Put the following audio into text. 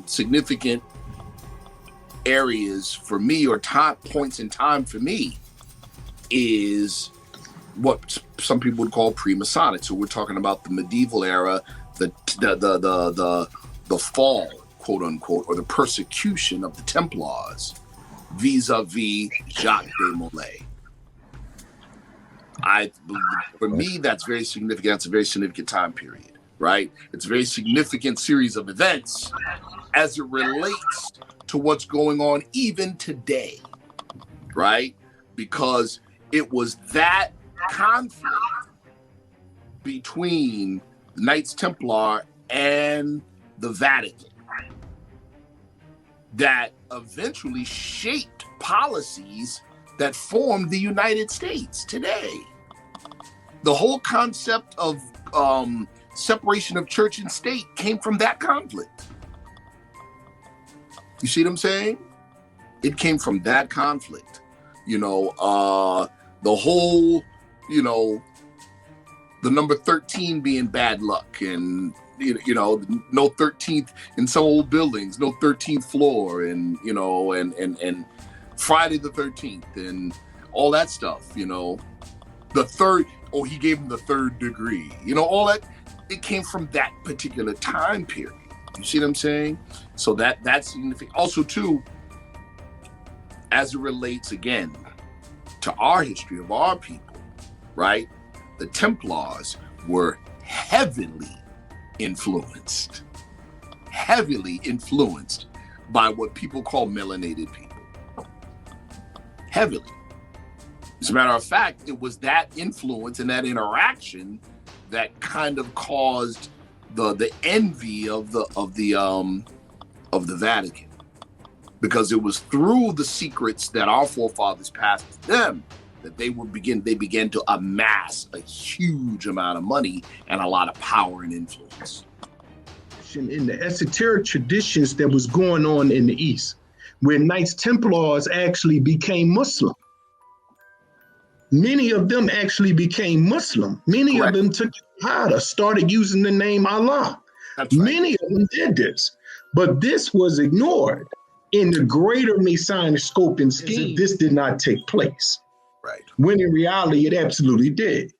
significant areas for me, or top points in time for me, is what some people would call pre-Masonic. So we're talking about the medieval era, the fall, quote unquote, or the persecution of the Templars vis-a-vis Jacques de Molay. For me, that's very significant. That's a very significant time period, right? It's a very significant series of events as it relates to what's going on even today, right? Because it was that conflict between the Knights Templar and the Vatican that eventually shaped policies that formed the United States today. The whole concept of separation of church and state came from that conflict. You see what I'm saying? It came from that conflict. You know, the whole, you know, the number 13 being bad luck, and you know, no 13th in some old buildings, no 13th floor, and you know, and Friday the 13th and all that stuff, you know. The third, oh, he gave him the third degree, you know, all that, it came from that particular time period. You see what I'm saying? So that's significant. Also, too, as it relates again to our history of our people, right? The Templars were heavily influenced by what people call melanated people. Heavily. As a matter of fact, it was that influence and that interaction that kind of caused the envy of the Vatican, because it was through the secrets that our forefathers passed to them that they began to amass a huge amount of money and a lot of power and influence. In the esoteric traditions that was going on in the East, where Knights Templars actually became Muslim. Many of them actually became Muslim. Many Correct. of them took Shahada, started using the name Allah. That's right. Many of them did this, but this was ignored in the greater Masonic scope and scheme. This did not take place. Right. When in reality, it absolutely did.